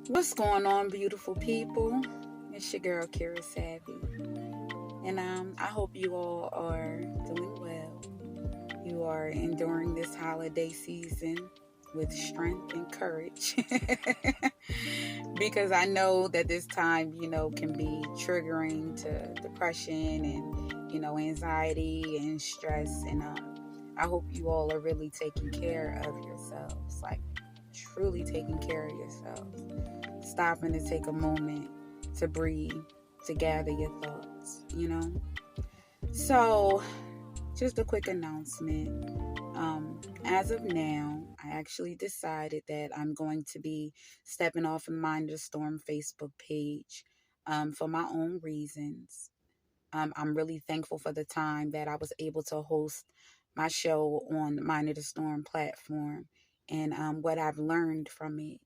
What's going on, beautiful people? It's your girl, Kira Savvy. And I hope you all are doing well. You are enduring this holiday season with strength and courage. Because I know that this time, can be triggering to depression and, anxiety and stress. And I hope you all are really taking care of yourselves, like truly taking care of yourselves. Stopping to take a moment to breathe, to gather your thoughts. So, just a quick announcement. As of now, I actually decided that I'm going to be stepping off of Mind the Storm Facebook page for my own reasons. I'm really thankful for the time that I was able to host my show on the Mind the Storm platform and what I've learned from it.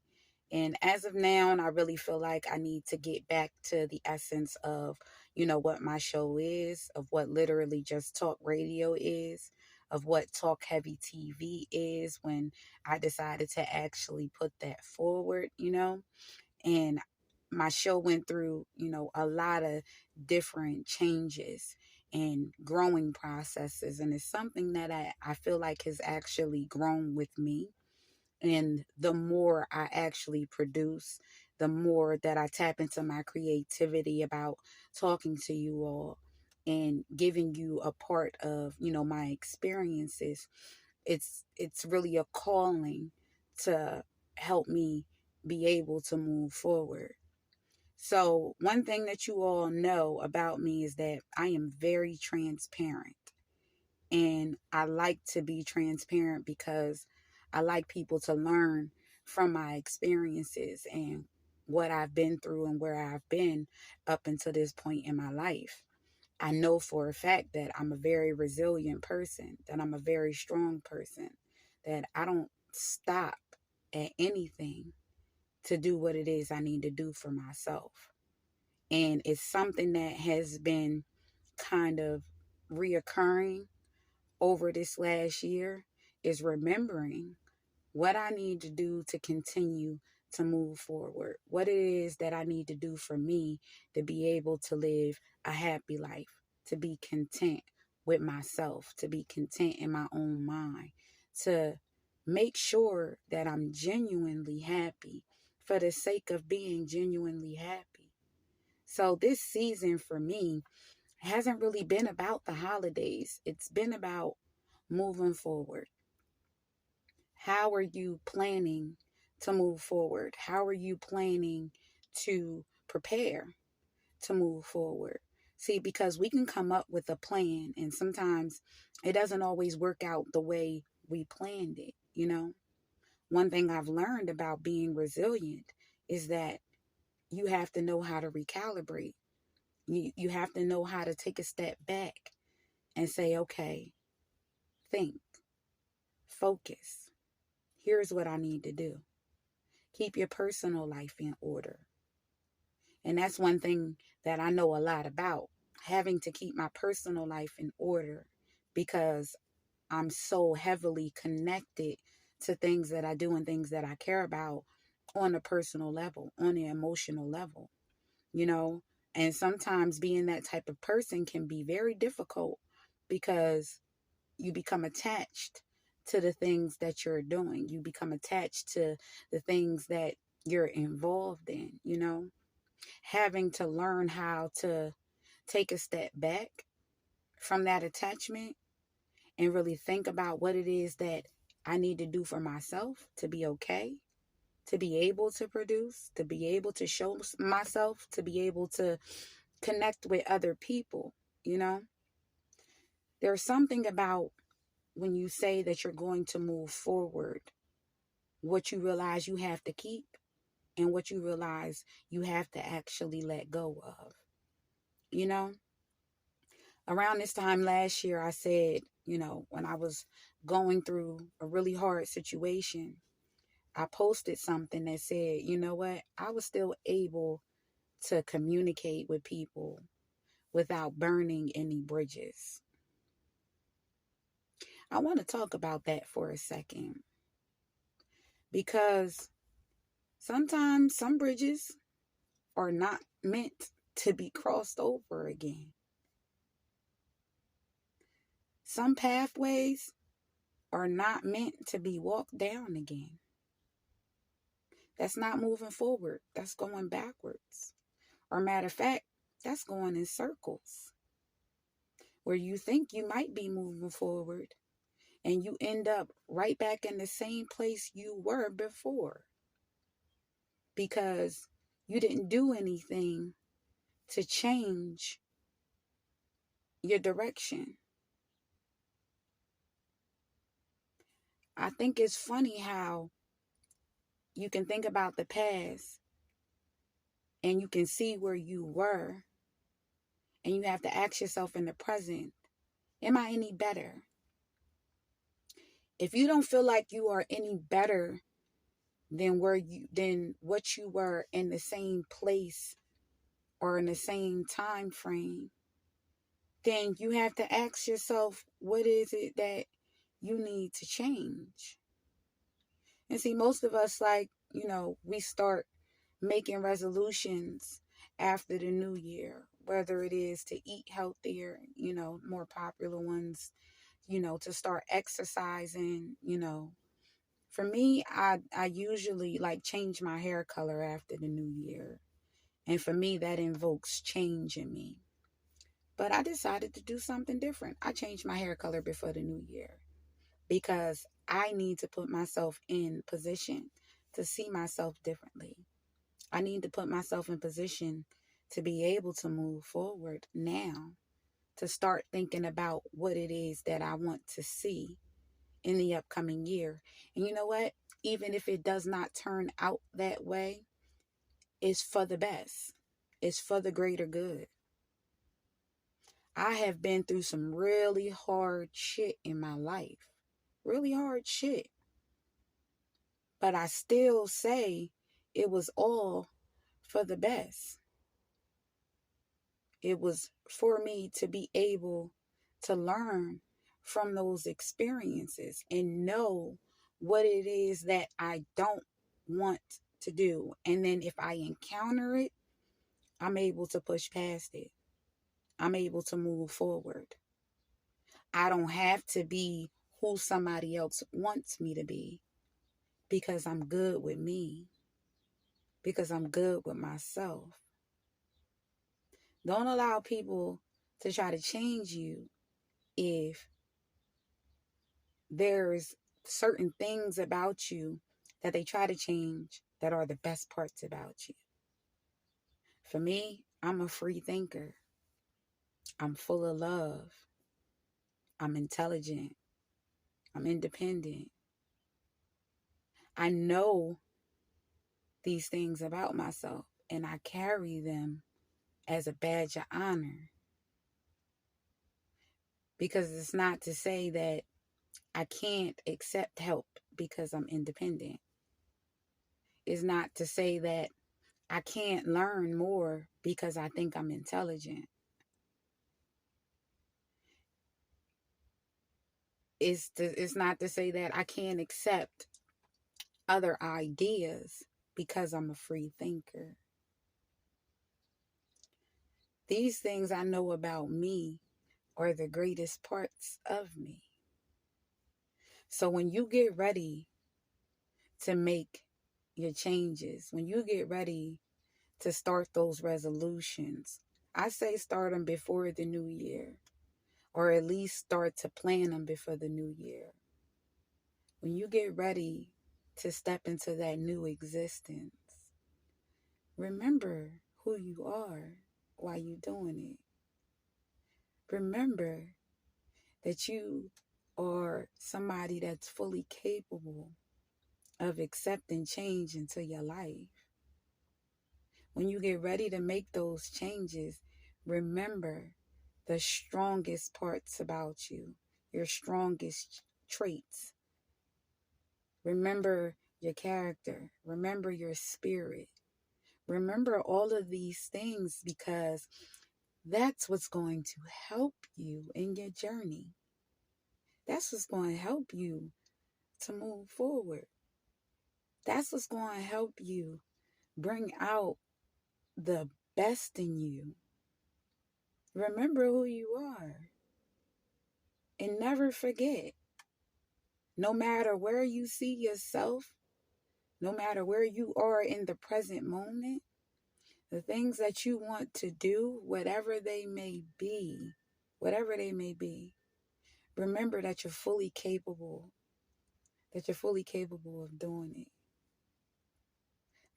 And as of now, I really feel like I need to get back to the essence of, what my show is, of what literally just talk radio is, of what talk heavy TV is when I decided to actually put that forward. And my show went through, a lot of different changes and growing processes. And it's something that I feel like has actually grown with me. And the more I actually produce, the more that I tap into my creativity about talking to you all and giving you a part of, my experiences. It's really a calling to help me be able to move forward. So, one thing that you all know about me is that I am very transparent. And I like to be transparent because I like people to learn from my experiences and what I've been through and where I've been up until this point in my life. I know for a fact that I'm a very resilient person, that I'm a very strong person, that I don't stop at anything to do what it is I need to do for myself. And it's something that has been kind of reoccurring over this last year is remembering what I need to do to continue to move forward, what it is that I need to do for me to be able to live a happy life, to be content with myself, to be content in my own mind, to make sure that I'm genuinely happy for the sake of being genuinely happy. So this season for me hasn't really been about the holidays. It's been about moving forward. How are you planning to move forward? How are you planning to prepare to move forward? See, because we can come up with a plan and sometimes it doesn't always work out the way we planned it. One thing I've learned about being resilient is that you have to know how to recalibrate. You have to know how to take a step back and say, okay, think, focus. Here's what I need to do. Keep your personal life in order. And that's one thing that I know a lot about, having to keep my personal life in order because I'm so heavily connected to things that I do and things that I care about on a personal level, on an emotional level, you know. And sometimes being that type of person can be very difficult because you become attached to the things that you're doing. You become attached to the things that you're involved in. Having to learn how to take a step back from that attachment and really think about what it is that I need to do for myself to be okay, to be able to produce, to be able to show myself, to be able to connect with other people, you know? There's something about when you say that you're going to move forward, what you realize you have to keep and what you realize you have to actually let go of. You know, around this time last year, I said, when I was going through a really hard situation, I posted something that said, you know what, I was still able to communicate with people without burning any bridges. I want to talk about that for a second because Sometimes some bridges are not meant to be crossed over again. Some pathways are not meant to be walked down again. That's not moving forward. That's going backwards. Or matter of fact, that's going in circles where you think you might be moving forward and you end up right back in the same place you were before because you didn't do anything to change your direction. I think it's funny how you can think about the past and you can see where you were, and you have to ask yourself in the present, am I any better? If you don't feel like you are any better than what you were in the same place or in the same time frame, then you have to ask yourself, what is it that you need to change? And see, most of us, we start making resolutions after the new year, whether it is to eat healthier, more popular ones, to start exercising. For me, I usually change my hair color after the new year. And for me, that invokes change in me. But I decided to do something different. I changed my hair color before the new year because I need to put myself in position to see myself differently. I need to put myself in position to be able to move forward now, to start thinking about what it is that I want to see in the upcoming year. And you know what? Even if it does not turn out that way, it's for the best. It's for the greater good. I have been through some really hard shit in my life. Really hard shit. But I still say it was all for the best. It was for me to be able to learn from those experiences and know what it is that I don't want to do. And then if I encounter it, I'm able to push past it. I'm able to move forward. I don't have to be who somebody else wants me to be because I'm good with me, because I'm good with myself. Don't allow people to try to change you if there's certain things about you that they try to change that are the best parts about you. For me, I'm a free thinker. I'm full of love. I'm intelligent. I'm independent. I know these things about myself and I carry them as a badge of honor. Because it's not to say that I can't accept help because I'm independent. It's not to say that I can't learn more because I think I'm intelligent. It's not to say that I can't accept other ideas because I'm a free thinker. These things I know about me are the greatest parts of me. So when you get ready to make your changes, when you get ready to start those resolutions, I say start them before the new year, or at least start to plan them before the new year. When you get ready to step into that new existence, remember who you are while you're doing it. Remember that you are somebody that's fully capable of accepting change into your life. When you get ready to make those changes, remember the strongest parts about you, your strongest traits. Remember your character. Remember your spirit. Remember all of these things because that's what's going to help you in your journey. That's what's going to help you to move forward. That's what's going to help you bring out the best in you. Remember who you are and never forget. No matter where you see yourself, no matter where you are in the present moment, the things that you want to do, whatever they may be, remember that you're fully capable, of doing it.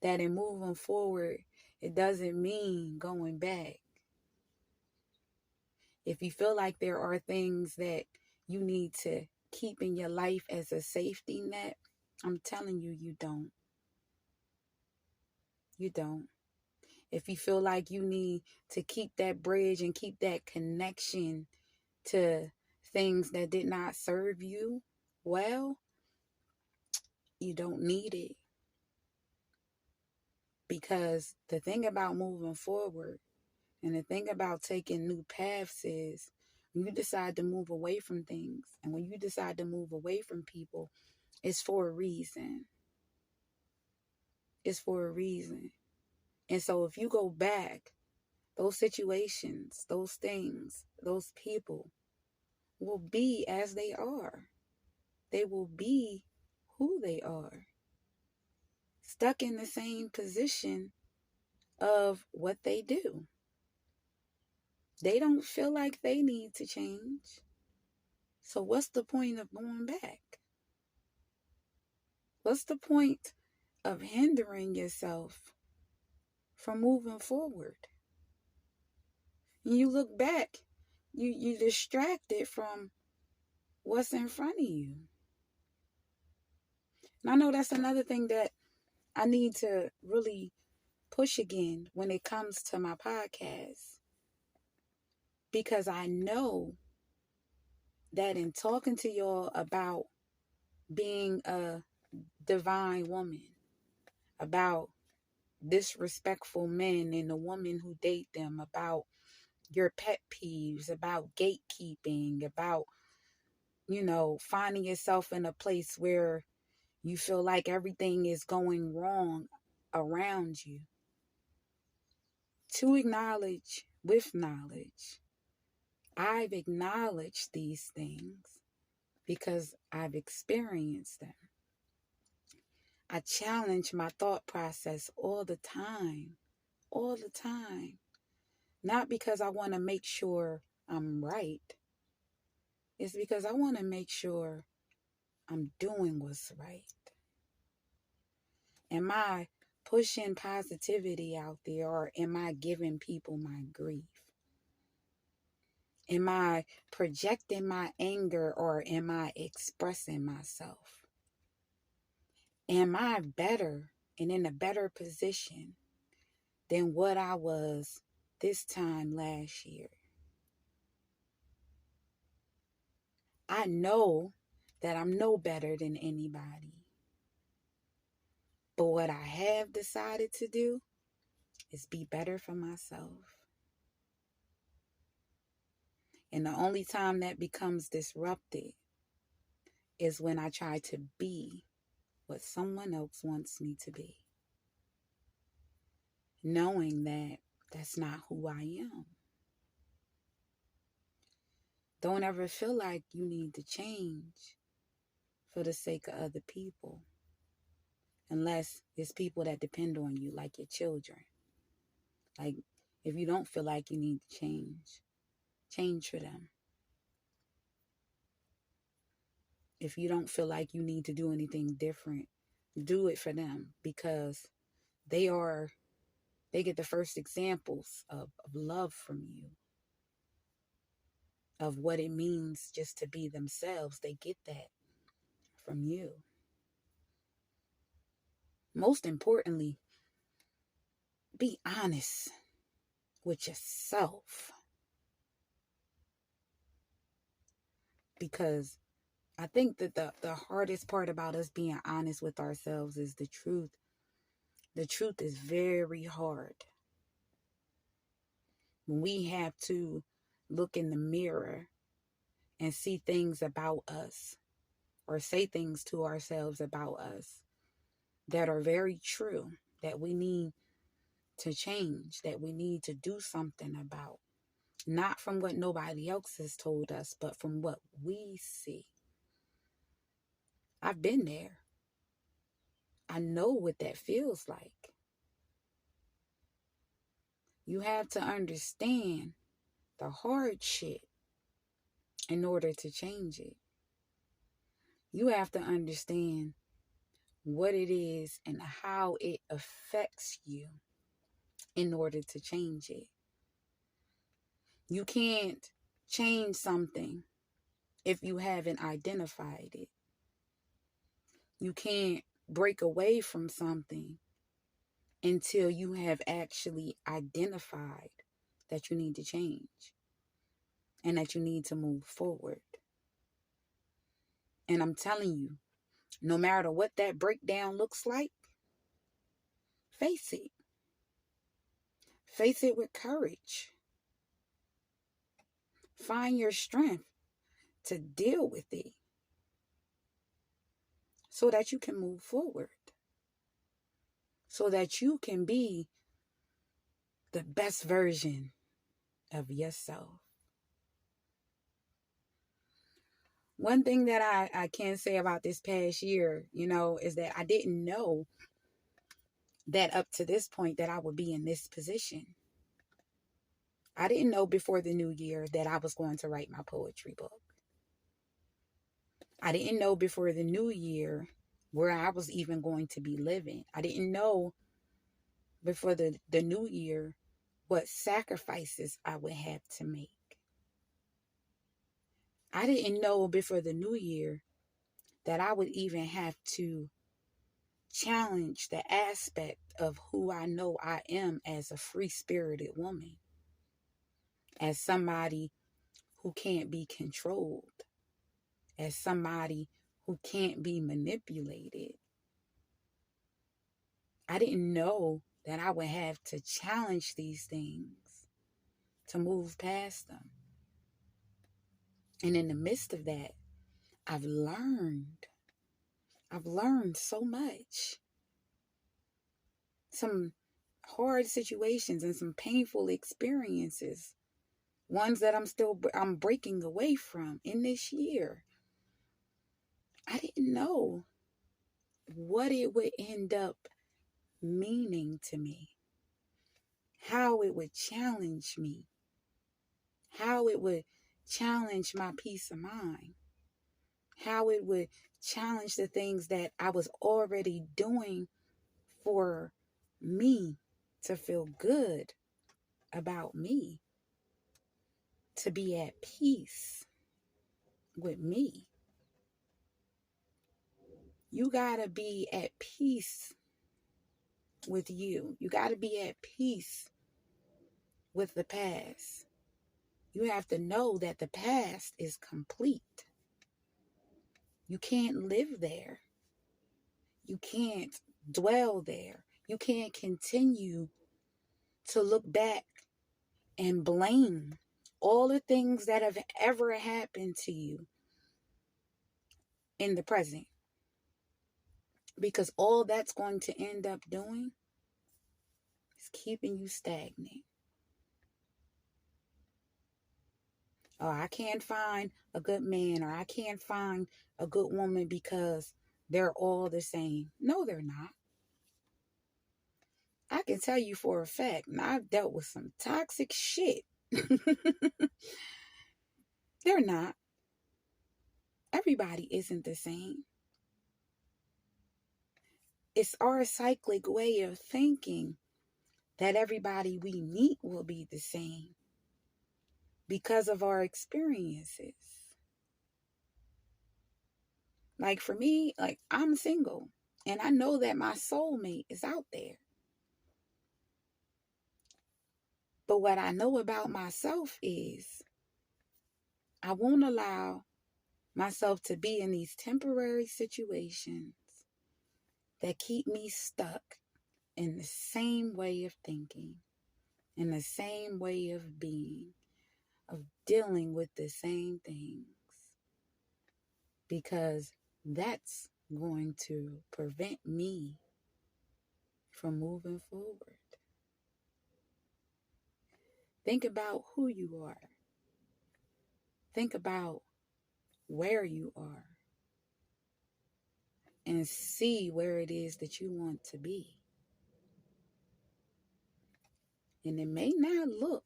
That in moving forward, it doesn't mean going back. If you feel like there are things that you need to keep in your life as a safety net, I'm telling you, you don't. You don't. If you feel like you need to keep that bridge and keep that connection to things that did not serve you well, you don't need it. Because the thing about moving forward and the thing about taking new paths is when you decide to move away from things and when you decide to move away from people, it's for a reason. It's for a reason. And so if you go back, those situations, those things, those people will be as they are. They will be who they are. Stuck in the same position of what they do. They don't feel like they need to change. So what's the point of going back? What's the point of hindering yourself from moving forward? And you look back, you distracted from what's in front of you. And I know that's another thing that I need to really push again when it comes to my podcast. Because I know that in talking to y'all about being a divine woman, about disrespectful men and the women who date them, about your pet peeves, about gatekeeping, about, finding yourself in a place where you feel like everything is going wrong around you. To acknowledge with knowledge, I've acknowledged these things because I've experienced them. I challenge my thought process all the time. Not because I want to make sure I'm right. It's because I want to make sure I'm doing what's right. Am I pushing positivity out there, or am I giving people my grief? Am I projecting my anger, or am I expressing myself? Am I better and in a better position than what I was this time last year? I know that I'm no better than anybody. But what I have decided to do is be better for myself. And the only time that becomes disrupted is when I try to be what someone else wants me to be. Knowing that that's not who I am. Don't ever feel like you need to change for the sake of other people. Unless it's people that depend on you, like your children. Like, if you don't feel like you need to change for them. If you don't feel like you need to do anything different, do it for them, because they get the first examples of love from you, of what it means just to be themselves. They get that from you. Most importantly, be honest with yourself. Because I think that the hardest part about us being honest with ourselves is the truth. The truth is very hard. When we have to look in the mirror and see things about us, or say things to ourselves about us that are very true, that we need to change, that we need to do something about. Not from what nobody else has told us, but from what we see. I've been there. I know what that feels like. You have to understand the hard shit in order to change it. You have to understand what it is and how it affects you in order to change it. You can't change something if you haven't identified it. You can't break away from something until you have actually identified that you need to change and that you need to move forward. And I'm telling you, no matter what that breakdown looks like, face it. Face it with courage. Find your strength to deal with it so that you can move forward, so that you can be the best version of yourself. One thing that I can say about this past year, is that I didn't know that up to this point that I would be in this position. I didn't know before the new year that I was going to write my poetry book. I didn't know before the new year where I was even going to be living. I didn't know before the new year what sacrifices I would have to make. I didn't know before the new year that I would even have to challenge the aspect of who I know I am as a free-spirited woman, as somebody who can't be controlled, as somebody who can't be manipulated. I didn't know that I would have to challenge these things to move past them. And in the midst of that, I've learned so much. Some hard situations and some painful experiences, ones that I'm breaking away from in this year. I didn't know what it would end up meaning to me, how it would challenge me, how it would challenge my peace of mind, how it would challenge the things that I was already doing for me to feel good about me, to be at peace with me. You gotta be at peace with you. You gotta be at peace with the past. You have to know that the past is complete. You can't live there. You can't dwell there. You can't continue to look back and blame all the things that have ever happened to you in the present. Because all that's going to end up doing is keeping you stagnant. Oh, I can't find a good man, or I can't find a good woman because they're all the same. No, they're not. I can tell you for a fact, and I've dealt with some toxic shit. They're not. Everybody isn't the same. It's our cyclic way of thinking that everybody we meet will be the same because of our experiences. Like for me, I'm single, and I know that my soulmate is out there. But what I know about myself is I won't allow myself to be in these temporary situations that keep me stuck in the same way of thinking, in the same way of being, of dealing with the same things. Because that's going to prevent me from moving forward. Think about who you are. Think about where you are and see where it is that you want to be. And it may not look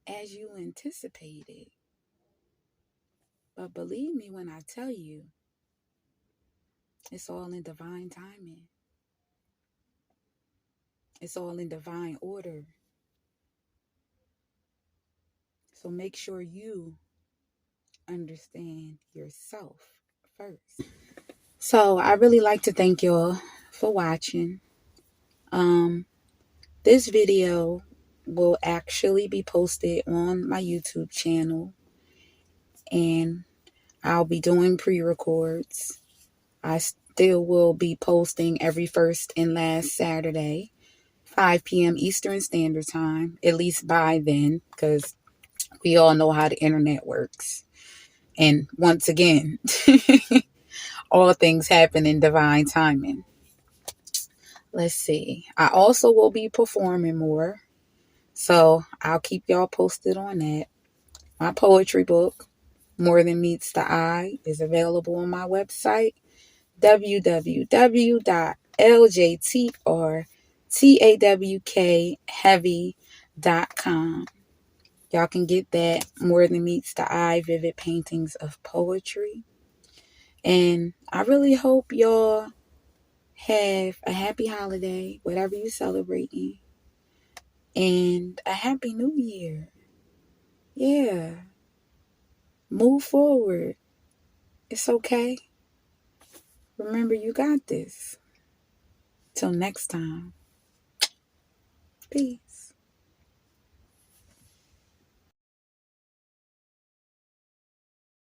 as you anticipated, but believe me when I tell you, it's all in divine timing. It's all in divine order. So make sure you understand yourself first. So I really like to thank y'all for watching. This video will actually be posted on my YouTube channel, and I'll be doing pre-records. I still will be posting every first and last Saturday, 5 p.m. Eastern Standard Time, at least by then, because we all know how the internet works. And once again, all things happen in divine timing. Let's see. I also will be performing more, so I'll keep y'all posted on that. My poetry book, More Than Meets the Eye, is available on my website, www.ljtrtawkheavy.com. Y'all can get that, More Than Meets the Eye, Vivid Paintings of Poetry. And I really hope y'all have a happy holiday, whatever you're celebrating, and a happy new year. Yeah. Move forward. It's okay. Remember, you got this. Till next time. Peace.